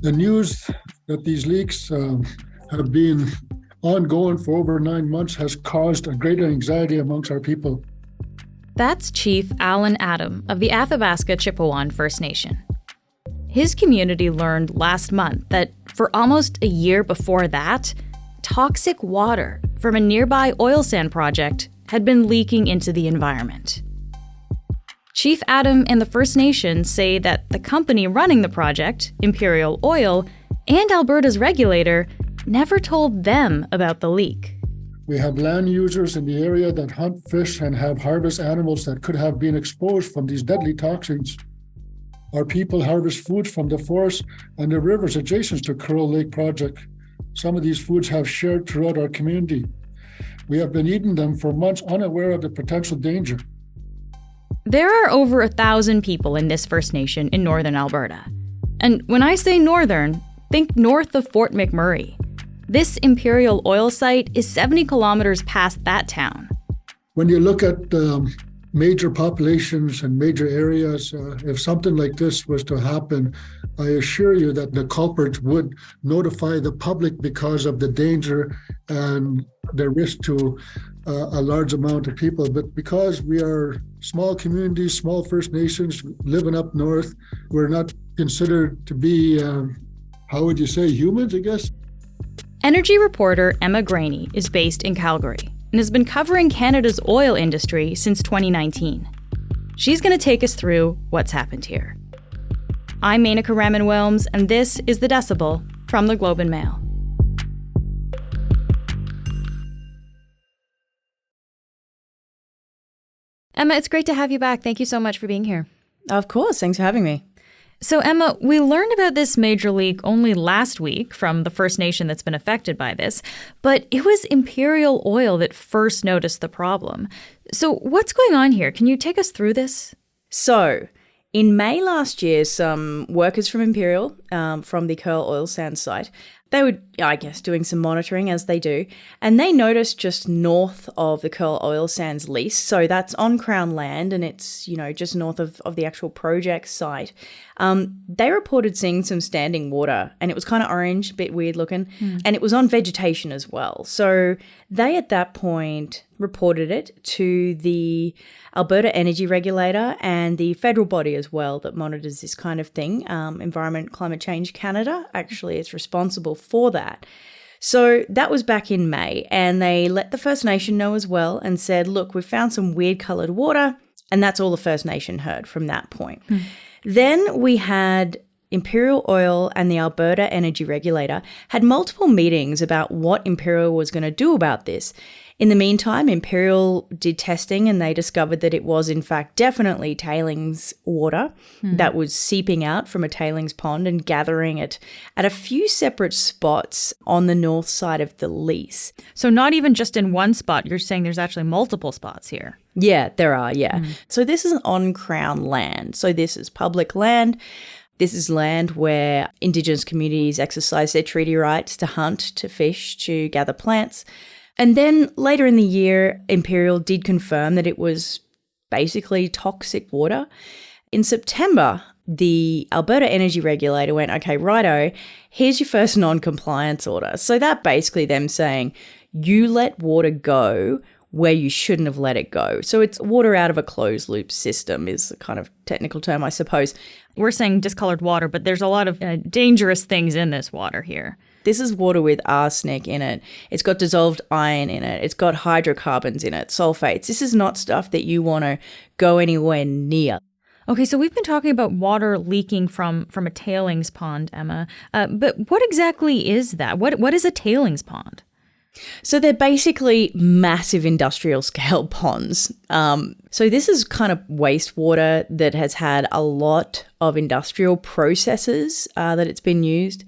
The news that these leaks have been ongoing for over 9 months has caused a great anxiety amongst our people. That's Chief Alan Adam of the Athabasca Chipewyan First Nation. His community learned last month that for almost a year before that, toxic water from a nearby oil sand project had been leaking into the environment. Chief Adam and the First Nation say that the company running the project, Imperial Oil, and Alberta's regulator never told them about the leak. We have land users in the area that hunt fish and have harvest animals that could have been exposed from these deadly toxins. Our people harvest foods from the forests and the rivers adjacent to Curl Lake project. Some of these foods have shared throughout our community. We have been eating them for months unaware of the potential danger. There are over 1,000 people in this First Nation in northern Alberta. And when I say northern, think north of Fort McMurray. This Imperial Oil site is 70 kilometers past that town. When you look at major populations and major areas, if something like this was to happen, I assure you that the culprits would notify the public because of the danger and the risk to a large amount of people. But because we are small communities, small First Nations living up north, we're not considered to be, how would you say, humans, I guess? Energy reporter Emma Graney is based in Calgary and has been covering Canada's oil industry since 2019. She's going to take us through what's happened here. I'm Menaka Raman-Wilms, and this is The Decibel from the Globe and Mail. Emma, it's great to have you back. Thank you so much for being here. Of course. Thanks for having me. So, Emma, we learned about this major leak only last week from the First Nation that's been affected by this, but it was Imperial Oil that first noticed the problem. So what's going on here? Can you take us through this? So, in May last year, some workers from Imperial, from the Curl Oil Sands site, they were, I guess, doing some monitoring as they do, and they noticed just north of the Curl Oil Sands lease, so that's on Crown land and it's, just north of the actual project site, they reported seeing some standing water, and it was kind of orange, a bit weird looking, and it was on vegetation as well. So they at that point reported it to the Alberta Energy Regulator and the federal body as well that monitors this kind of thing, Environment Climate Change Canada, actually is responsible for that. So that was back in May, and they let the First Nation know as well and said, look, we've found some weird coloured water, and that's all the First Nation heard from that point. Then we had Imperial Oil and the Alberta Energy Regulator had multiple meetings about what Imperial was going to do about this. In the meantime, Imperial did testing and they discovered that it was in fact definitely tailings water that was seeping out from a tailings pond and gathering it at a few separate spots on the north side of the lease. So not even just in one spot, you're saying there's actually multiple spots here. Yeah, there are, yeah. So this is on Crown land. So this is public land. This is land where Indigenous communities exercise their treaty rights to hunt, to fish, to gather plants. And then later in the year, Imperial did confirm that it was basically toxic water. In September, the Alberta Energy Regulator went, okay, righto, here's your first non-compliance order. So that basically them saying, you let water go where you shouldn't have let it go. So it's water out of a closed loop system is a kind of technical term, I suppose. We're saying discolored water, but there's a lot of dangerous things in this water here. This is water with arsenic in it. It's got dissolved iron in it. It's got hydrocarbons in it, sulfates. This is not stuff that you want to go anywhere near. Okay, so we've been talking about water leaking from a tailings pond, Emma. But what exactly is that? What is a tailings pond? So they're basically massive industrial scale ponds. So this is kind of wastewater that has had a lot of industrial processes that it's been used.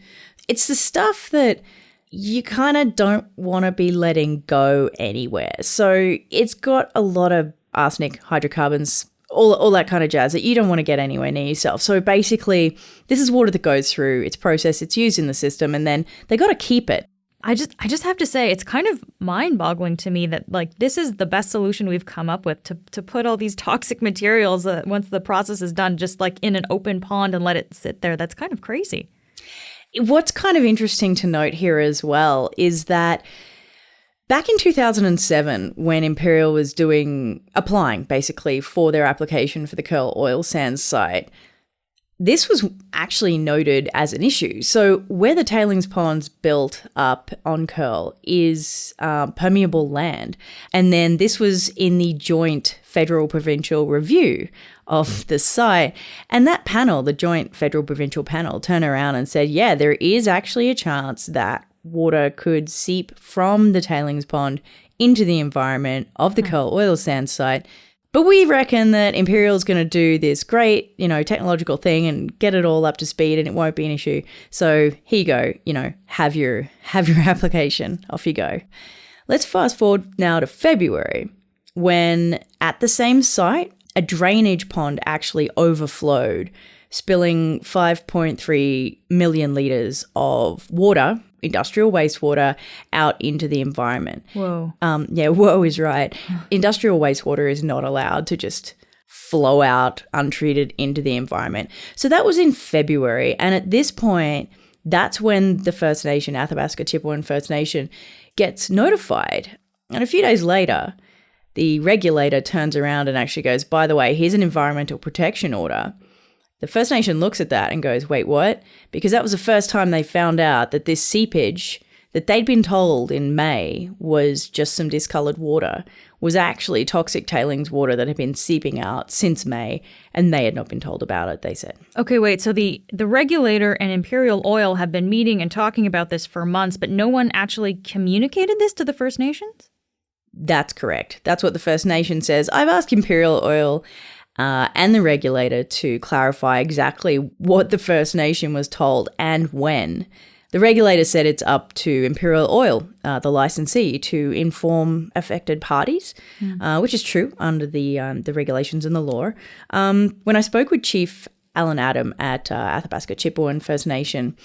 It's the stuff that you kind of don't want to be letting go anywhere. So it's got a lot of arsenic, hydrocarbons, all that kind of jazz that you don't want to get anywhere near yourself. So basically, this is water that goes through its process, it's used in the system, and then they got to keep it. I just have to say, it's kind of mind-boggling to me that, like, this is the best solution we've come up with to put all these toxic materials, once the process is done, just like in an open pond and let it sit there. That's kind of crazy. What's kind of interesting to note here as well is that back in 2007, when Imperial was applying basically for their application for the Curl Oil Sands site, this was actually noted as an issue. So where the tailings ponds built up on Curl is permeable land. And then this was in the joint federal provincial review of the site. And that panel, the joint federal provincial panel, turned around and said, yeah, there is actually a chance that water could seep from the tailings pond into the environment of the Curl Oil Sands site. But we reckon that Imperial is going to do this great, technological thing and get it all up to speed, and it won't be an issue. So here you go, have your application. Off you go. Let's fast forward now to February, when at the same site, a drainage pond actually overflowed, spilling 5.3 million litres of water, industrial wastewater, out into the environment. Whoa. Whoa is right. Industrial wastewater is not allowed to just flow out untreated into the environment. So that was in February. And at this point, that's when the First Nation, Athabasca Chipewyan First Nation, gets notified. And a few days later, the regulator turns around and actually goes, by the way, here's an environmental protection order. The First Nation looks at that and goes, wait, what? Because that was the first time they found out that this seepage that they'd been told in May was just some discoloured water was actually toxic tailings water that had been seeping out since May, and they had not been told about it, they said. Okay, wait, so the regulator and Imperial Oil have been meeting and talking about this for months, but no one actually communicated this to the First Nations? That's correct. That's what the First Nation says. I've asked Imperial Oil and the regulator to clarify exactly what the First Nation was told and when. The regulator said it's up to Imperial Oil, the licensee, to inform affected parties, which is true under the regulations and the law. When I spoke with Chief Allan Adam at Athabasca Chipewyan First Nation,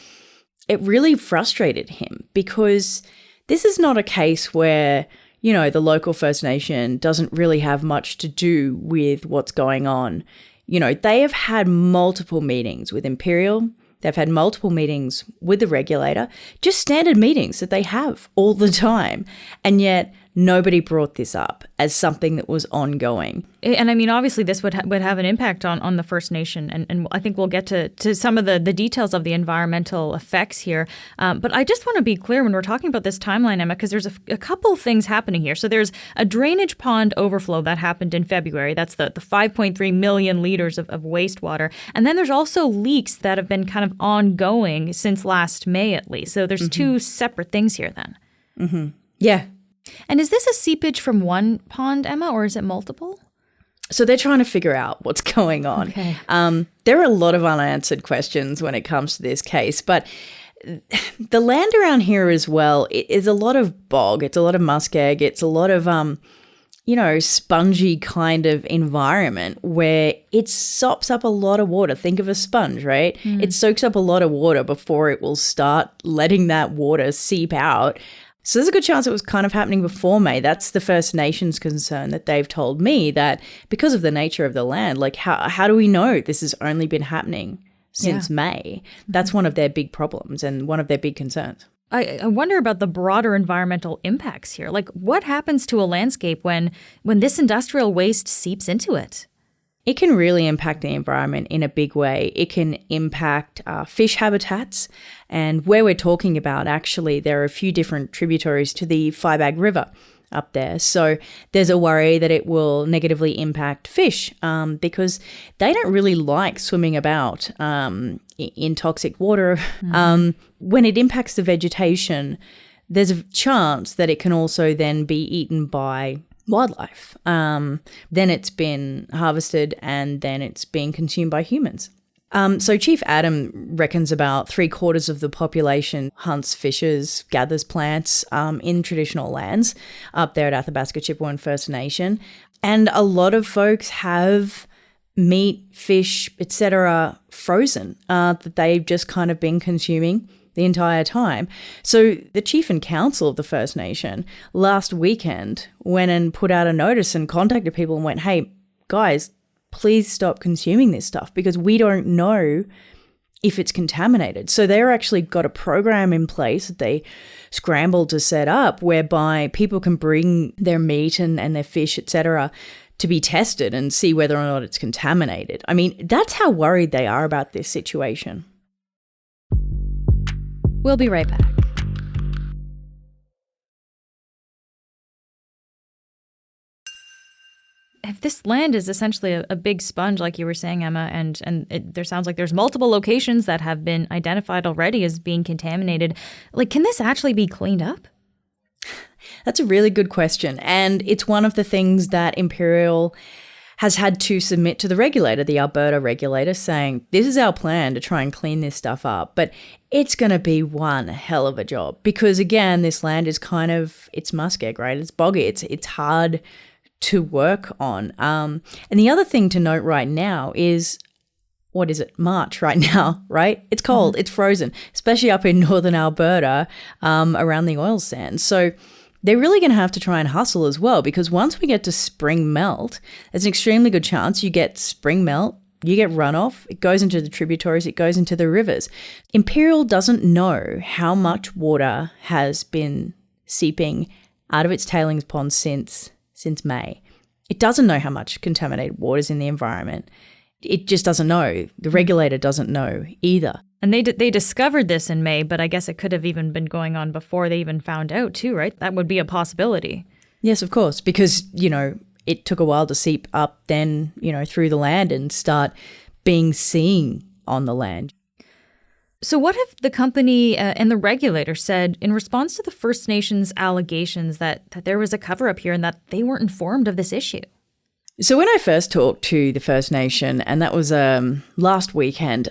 it really frustrated him because this is not a case where the local First Nation doesn't really have much to do with what's going on. They have had multiple meetings with Imperial. They've had multiple meetings with the regulator, just standard meetings that they have all the time. And yet nobody brought this up as something that was ongoing. And I mean, obviously this would have an impact on the First Nation. And I think we'll get to some of the details of the environmental effects here. But I just want to be clear when we're talking about this timeline, Emma, because there's a couple of things happening here. So there's a drainage pond overflow that happened in February. That's the 5.3 million litres of wastewater. And then there's also leaks that have been kind of ongoing since last May, at least. So there's two separate things here then. Mm-hmm. Yeah. And is this a seepage from one pond, Emma, or is it multiple? So they're trying to figure out what's going on. Okay. There are a lot of unanswered questions when it comes to this case, but the land around here as well is a lot of bog. It's a lot of muskeg. It's a lot of, spongy kind of environment where it sops up a lot of water. Think of a sponge, right? It soaks up a lot of water before it will start letting that water seep out. So there's a good chance it was kind of happening before May. That's the First Nations concern that they've told me, that because of the nature of the land, like how do we know this has only been happening since May? That's one of their big problems and one of their big concerns. I wonder about the broader environmental impacts here. Like what happens to a landscape when this industrial waste seeps into it? It can really impact the environment in a big way. It can impact fish habitats. And where we're talking about, actually, there are a few different tributaries to the Firebag River up there. So there's a worry that it will negatively impact fish because they don't really like swimming about in toxic water. When it impacts the vegetation, there's a chance that it can also then be eaten by wildlife. Then it's been harvested and then it's being consumed by humans. So Chief Adam reckons about 3/4 of the population hunts, fishes, gathers plants in traditional lands up there at Athabasca Chipewyan First Nation. And a lot of folks have meat, fish, etc. frozen that they've just kind of been consuming the entire time. So the chief and council of the First Nation last weekend went and put out a notice and contacted people and went, hey, guys, please stop consuming this stuff because we don't know if it's contaminated. So they're actually got a program in place that they scrambled to set up whereby people can bring their meat and their fish, etc., to be tested and see whether or not it's contaminated. I mean, that's how worried they are about this situation. We'll be right back. If this land is essentially a big sponge, like you were saying, Emma, and there sounds like there's multiple locations that have been identified already as being contaminated, like, can this actually be cleaned up? That's a really good question. And it's one of the things that Imperial has had to submit to the regulator, the Alberta regulator, saying, this is our plan to try and clean this stuff up. But it's going to be one hell of a job because, again, this land is kind of, it's muskeg, right? It's boggy. It's hard to work on. And the other thing to note right now is, what is it, March right now, right? It's cold, It's frozen, especially up in northern Alberta around the oil sands. So they're really going to have to try and hustle as well, because once we get to spring melt, there's an extremely good chance you get spring melt, you get runoff, it goes into the tributaries, it goes into the rivers. Imperial doesn't know how much water has been seeping out of its tailings pond since May. It doesn't know how much contaminated water is in the environment. It just doesn't know. The regulator doesn't know either. And they discovered this in May, but I guess it could have even been going on before they even found out too, right? That would be a possibility. Yes, of course, because, it took a while to seep up then, through the land and start being seen on the land. So what have the company and the regulator said in response to the First Nations allegations that there was a cover-up here and that they weren't informed of this issue? So when I first talked to the First Nation, and that was last weekend,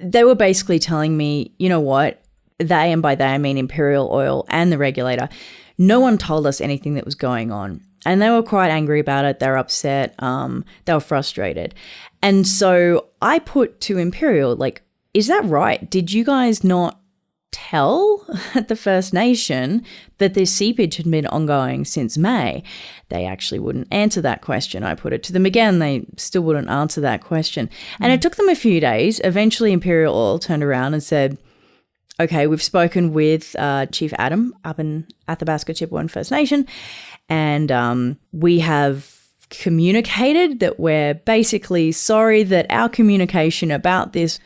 they were basically telling me, you know what, they, and by they I mean Imperial Oil and the regulator, no one told us anything that was going on. And they were quite angry about it. They were upset. They were frustrated. And so I put to Imperial, like, is that right? Did you guys not tell the First Nation that this seepage had been ongoing since May? They actually wouldn't answer that question. I put it to them again. They still wouldn't answer that question. And it took them a few days. Eventually, Imperial Oil turned around and said, okay, we've spoken with Chief Adam up in Athabasca Chipewyan First Nation, and we have communicated that we're basically sorry that our communication about this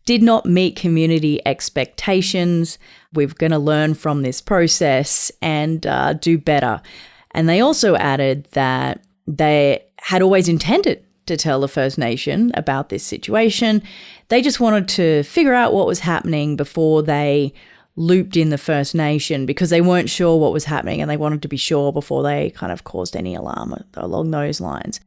did not meet community expectations. We're going to learn from this process and do better. And they also added that they had always intended to tell the First Nation about this situation. They just wanted to figure out what was happening before they looped in the First Nation, because they weren't sure what was happening and they wanted to be sure before they kind of caused any alarm along those lines.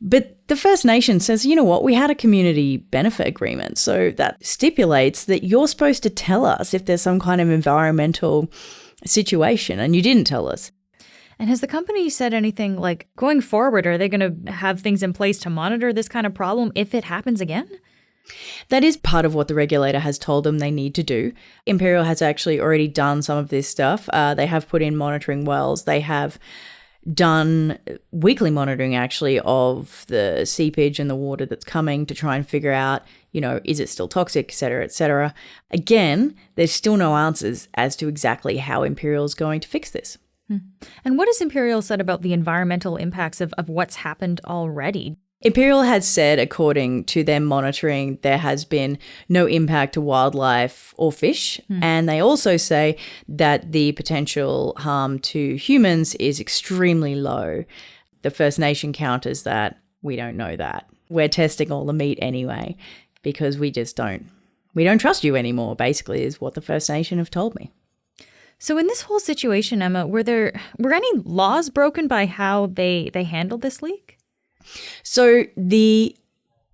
But the First Nation says, you know what, we had a community benefit agreement. So that stipulates that you're supposed to tell us if there's some kind of environmental situation, and you didn't tell us. And has the company said anything like going forward, are they going to have things in place to monitor this kind of problem if it happens again? That is part of what the regulator has told them they need to do. Imperial has actually already done some of this stuff. They have put in monitoring wells. They have done weekly monitoring, actually, of the seepage and the water that's coming to try and figure out, is it still toxic, et cetera, et cetera. Again, there's still no answers as to exactly how Imperial is going to fix this. And what has Imperial said about the environmental impacts of what's happened already? Imperial has said, according to their monitoring, there has been no impact to wildlife or fish. And they also say that the potential harm to humans is extremely low. The First Nation counters that. We don't know that. We're testing all the meat anyway, because we don't trust you anymore, basically, is what the First Nation have told me. So in this whole situation, Emma, were any laws broken by how they handled this leak? So the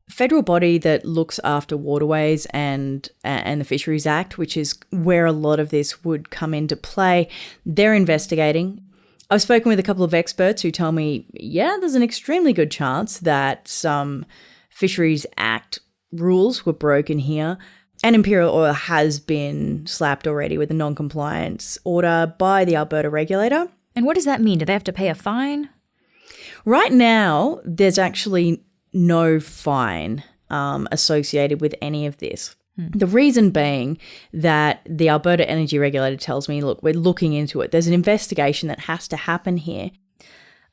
federal body that looks after waterways and the Fisheries Act, which is where a lot of this would come into play, they're investigating. I've spoken with a couple of experts who tell me, there's an extremely good chance that some Fisheries Act rules were broken here. And Imperial Oil has been slapped already with a non-compliance order by the Alberta regulator. And what does that mean? Do they have to pay a fine? Right now, there's actually no fine associated with any of this. The reason being that the Alberta Energy Regulator tells me, look, we're looking into it. There's an investigation that has to happen here.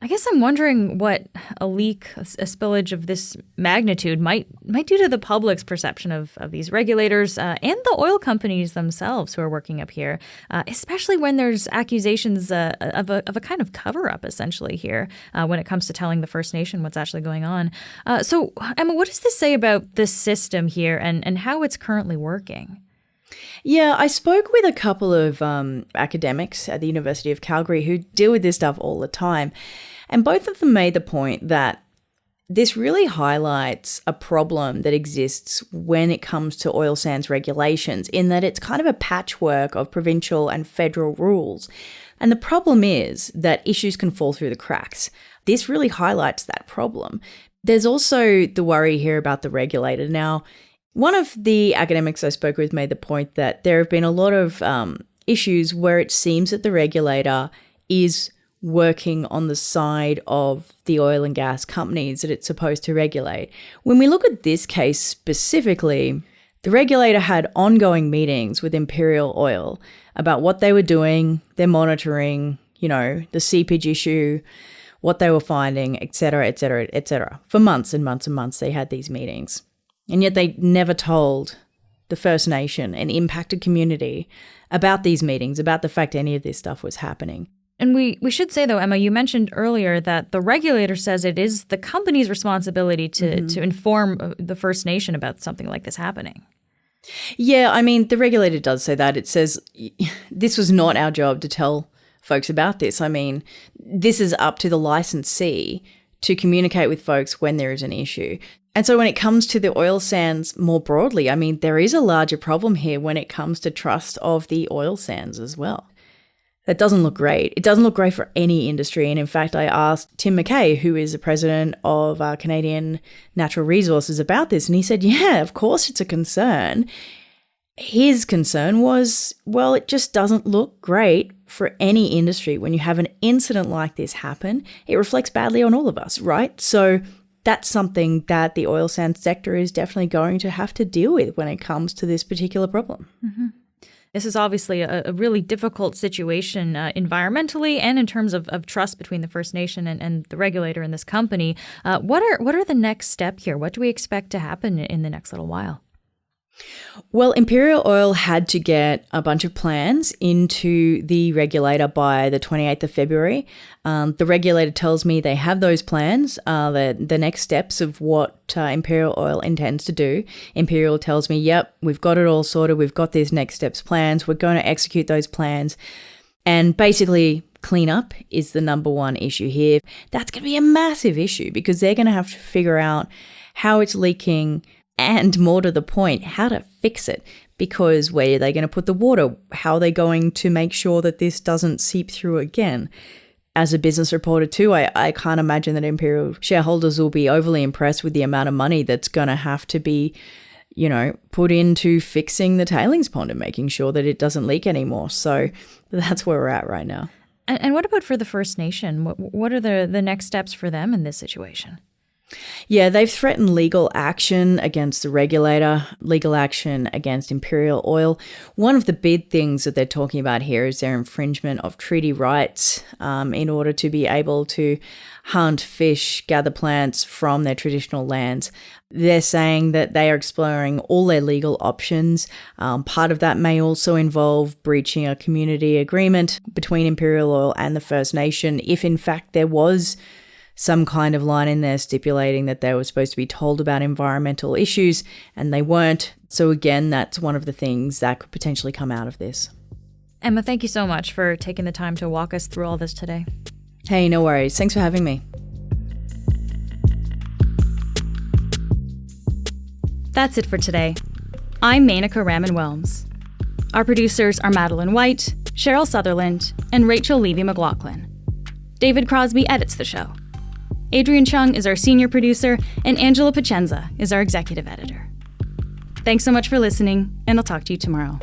I guess I'm wondering what a leak, a spillage of this magnitude might do to the public's perception of these regulators and the oil companies themselves who are working up here, especially when there's accusations of a kind of cover-up, essentially, here when it comes to telling the First Nation what's actually going on. So, Emma, what does this say about this system here and how it's currently working? Yeah, I spoke with a couple of academics at the University of Calgary who deal with this stuff all the time. And both of them made the point that this really highlights a problem that exists when it comes to oil sands regulations, in that it's kind of a patchwork of provincial and federal rules. And the problem is that issues can fall through the cracks. This really highlights that problem. There's also the worry here about the regulator. Now, one of the academics I spoke with made the point that there have been a lot of issues where it seems that the regulator is working on the side of the oil and gas companies that it's supposed to regulate. When we look at this case specifically, the regulator had ongoing meetings with Imperial Oil about what they were doing, their monitoring, the seepage issue, what they were finding, et cetera, et cetera, et cetera. For months and months and months, they had these meetings. And yet they never told the First Nation, an impacted community, about these meetings, about the fact any of this stuff was happening. And we should say, though, Emma, you mentioned earlier that the regulator says it is the company's responsibility to inform the First Nation about something like this happening. Yeah, I mean, the regulator does say that. It says this was not our job to tell folks about this. I mean, this is up to the licensee to communicate with folks when there is an issue. And so when it comes to the oil sands more broadly, I mean, there is a larger problem here when it comes to trust of the oil sands as well. That doesn't look great. It doesn't look great for any industry. And in fact, I asked Tim McKay, who is the president of Canadian Natural Resources, about this. And he said, yeah, of course it's a concern. His concern was, well, it just doesn't look great for any industry. When you have an incident like this happen, it reflects badly on all of us, right? So that's something that the oil sands sector is definitely going to have to deal with when it comes to this particular problem. Mm-hmm. This is obviously a really difficult situation environmentally and in terms of trust between the First Nation and the regulator and this company. What are the next step here? What do we expect to happen in the next little while? Well, Imperial Oil had to get a bunch of plans into the regulator by the 28th of February. The regulator tells me they have those plans, the next steps of what Imperial Oil intends to do. Imperial tells me, yep, we've got it all sorted. We've got these next steps plans. We're going to execute those plans. And basically, cleanup is the number one issue here. That's going to be a massive issue because they're going to have to figure out how it's leaking, and more to the point, how to fix it. Because where are they going to put the water? How are they going to make sure that this doesn't seep through again? As a business reporter too, I can't imagine that Imperial shareholders will be overly impressed with the amount of money that's going to have to be, put into fixing the tailings pond and making sure that it doesn't leak anymore. So that's where we're at right now. And what about for the First Nation? What are the next steps for them in this situation? Yeah, they've threatened legal action against the regulator, legal action against Imperial Oil. One of the big things that they're talking about here is their infringement of treaty rights in order to be able to hunt, fish, gather plants from their traditional lands. They're saying that they are exploring all their legal options. Part of that may also involve breaching a community agreement between Imperial Oil and the First Nation if in fact there was some kind of line in there stipulating that they were supposed to be told about environmental issues and they weren't. So again, that's one of the things that could potentially come out of this. Emma, thank you so much for taking the time to walk us through all this today. Hey, no worries. Thanks for having me. That's it for today. I'm Menaka Raman-Welms. Our producers are Madeline White, Cheryl Sutherland, and Rachel Levy-McLaughlin. David Crosby edits the show. Adrian Chung is our senior producer, and Angela Pacenza is our executive editor. Thanks so much for listening, and I'll talk to you tomorrow.